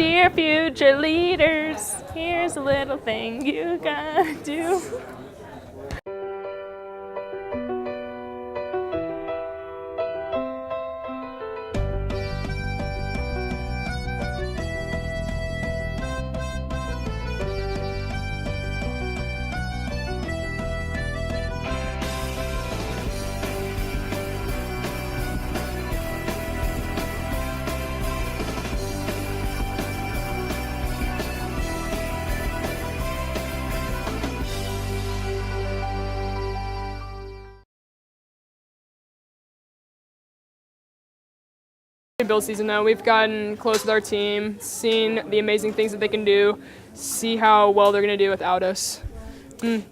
Dear future leaders, here's a little thing you gotta do. Build season though, we've gotten close with our team, seen the amazing things that they can do, see how well they're gonna do without us.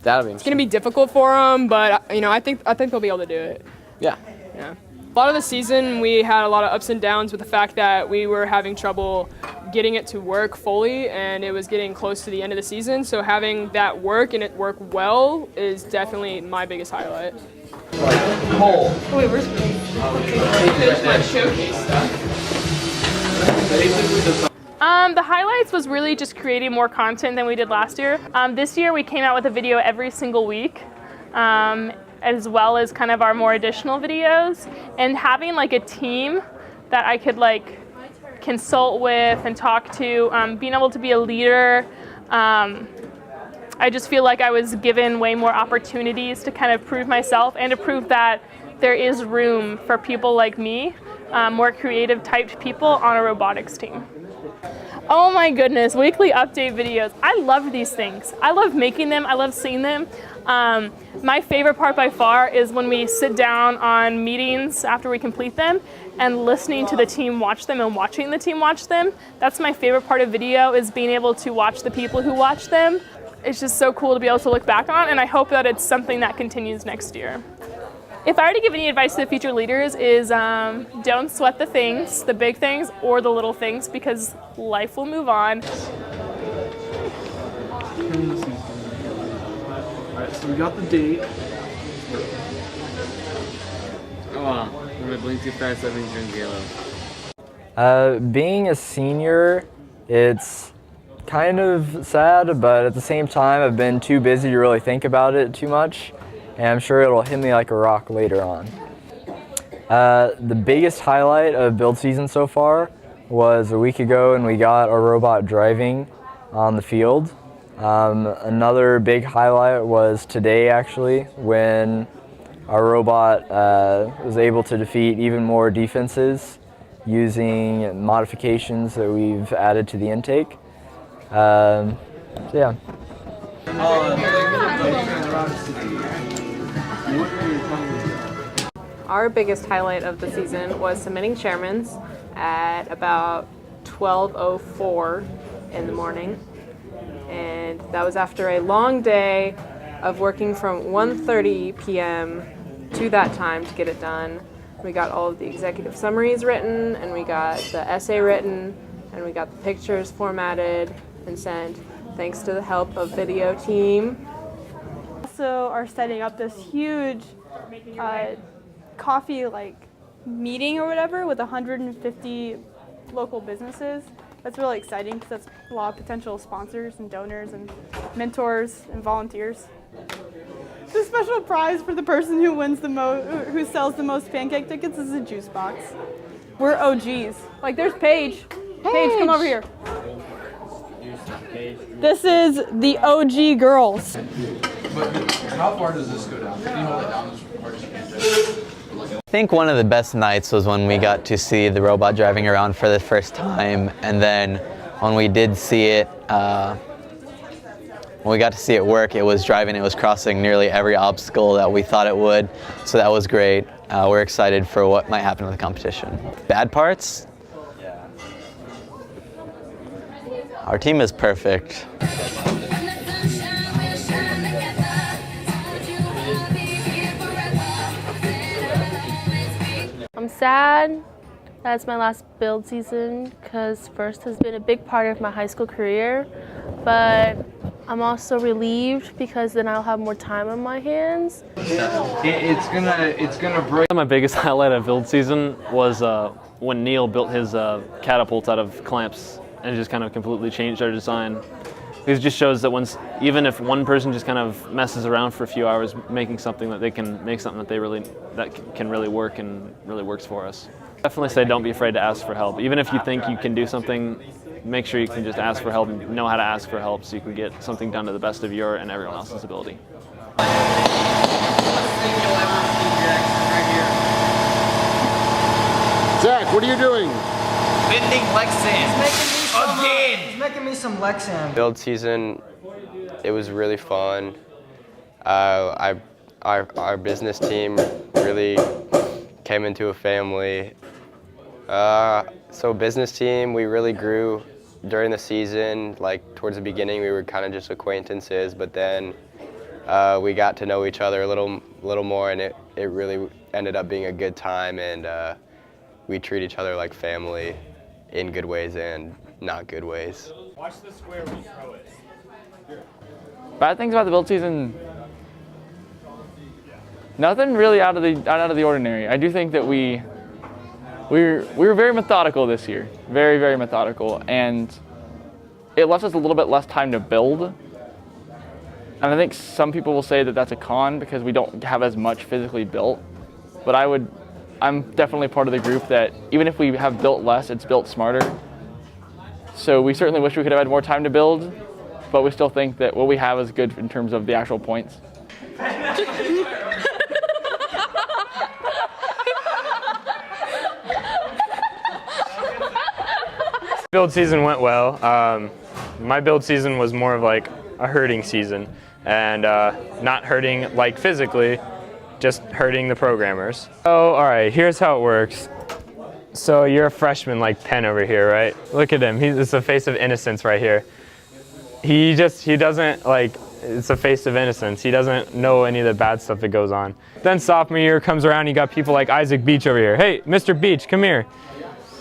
That'll be It's gonna be difficult for them, but I think they'll be able to do it. Yeah. A lot of the season we had a lot of ups and downs with the fact that we were having trouble getting it to work fully, and it was getting close to the end of the season. So having that work and it work well is definitely my biggest highlight. Wait, where's my showcase stuff? The highlights was really just creating more content than we did last year. This year we came out with a video every single week, as well as kind of our more additional videos, and having like a team that I could like consult with and talk to, being able to be a leader. I just feel like I was given way more opportunities to kind of prove myself and to prove that there is room for people like me, more creative typed people on a robotics team. Oh my goodness, weekly update videos. I love these things. I love making them, I love seeing them. My favorite part by far is when we sit down on meetings after we complete them and listening to the team watch them and watching the team watch them. That's my favorite part of video, is being able to watch the people who watch them. It's just so cool to be able to look back on, and I hope that it's something that continues next year. If I were to give any advice to the future leaders is don't sweat the things, the big things or the little things, because life will move on. Alright, so we got the date. Oh wow, I'm gonna blink too fast, that means you're in yellow. Being a senior, it's kind of sad, but at the same time I've been too busy to really think about it too much, and I'm sure it'll hit me like a rock later on. The biggest highlight of build season so far was a week ago, and we got our robot driving on the field. Another big highlight was today actually, when our robot was able to defeat even more defenses using modifications that we've added to the intake. So yeah. Our biggest highlight of the season was submitting chairmans at about 12:04 in the morning. And that was after a long day of working from 1:30 p.m. to that time to get it done. We got all of the executive summaries written, and we got the essay written, and we got the pictures formatted and sent, thanks to the help of video team. Also are setting up this huge coffee meeting or whatever with 150 local businesses. That's really exciting because that's a lot of potential sponsors and donors and mentors and volunteers. The special prize for the person who wins who sells the most pancake tickets is a juice box. We're OGs. Like, there's Paige. Paige, come over here. This is the OG girls. But how far does this go down? Can you hold it down as far as you can? I think one of the best nights was when we got to see the robot driving around for the first time, and then when we did see it, when we got to see it work, it was crossing nearly every obstacle that we thought it would, so that was great. We're excited for what might happen with the competition. Bad parts? Our team is perfect. I'm sad that it's my last build season because FIRST has been a big part of my high school career, but I'm also relieved because then I'll have more time on my hands. It's gonna break. My biggest highlight of build season was when Neil built his catapult out of clamps and just kind of completely changed our design. It just shows that even if one person just kind of messes around for a few hours making something, that they can make something that can really work and really works for us. Definitely say don't be afraid to ask for help. Even if you think you can do something, make sure you can just ask for help and know how to ask for help so you can get something done to the best of your and everyone else's ability. Zach, what are you doing? Bending Lexan. He's making me some Lexan. Build season, it was really fun. Our business team really came into a family. So business team, we really grew during the season. Like towards the beginning, we were kind of just acquaintances, but then we got to know each other a little more, and it really ended up being a good time, and we treat each other like family in good ways and not good ways. Watch the square when you throw it. Bad things about the build season, nothing really out of the ordinary. I do think that we were very methodical this year, very, very methodical, and it left us a little bit less time to build. And I think some people will say that that's a con because we don't have as much physically built, but I'm definitely part of the group that even if we have built less, it's built smarter. So we certainly wish we could have had more time to build, but we still think that what we have is good in terms of the actual points. Build season went well. My build season was more of like a herding season, and not herding like physically, just herding the programmers. Oh, all right, here's how it works. So you're a freshman like Penn over here, right? Look at him, it's the face of innocence right here. He doesn't like, it's a face of innocence. He doesn't know any of the bad stuff that goes on. Then sophomore year comes around, you got people like Isaac Beach over here. Hey, Mr. Beach, come here.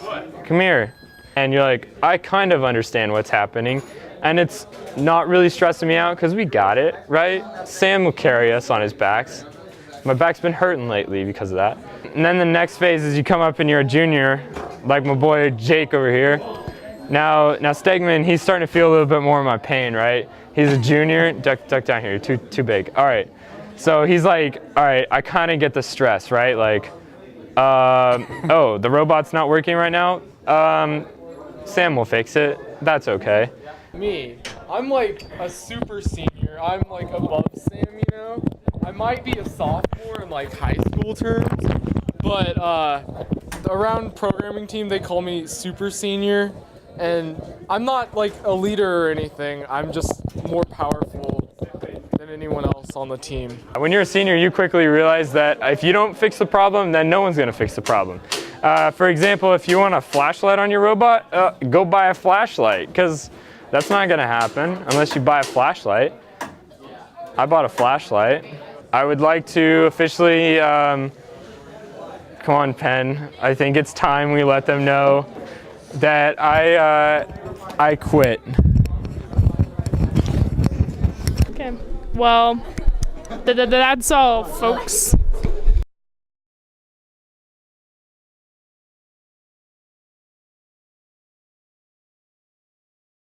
What? Come here. And you're like, I kind of understand what's happening. And it's not really stressing me out because we got it, right? Sam will carry us on his backs. My back's been hurting lately because of that. And then the next phase is you come up and you're a junior, like my boy Jake over here. Now Stegman, he's starting to feel a little bit more of my pain, right? He's a junior, duck down here, you're too big. All right, so he's like, all right, I kind of get the stress, right? Like, oh, the robot's not working right now? Sam will fix it, that's okay. Me, I'm like a super senior. I'm like above Sam, you know? I might be a sophomore in like high school terms, but around programming team they call me super senior, and I'm not like a leader or anything. I'm just more powerful than anyone else on the team. When you're a senior, you quickly realize that if you don't fix the problem, then no one's gonna fix the problem. For example, if you want a flashlight on your robot, go buy a flashlight, because that's not gonna happen unless you buy a flashlight. I bought a flashlight. I would like to officially, come on Penn, I think it's time we let them know that I quit. Okay, well, that's all, folks.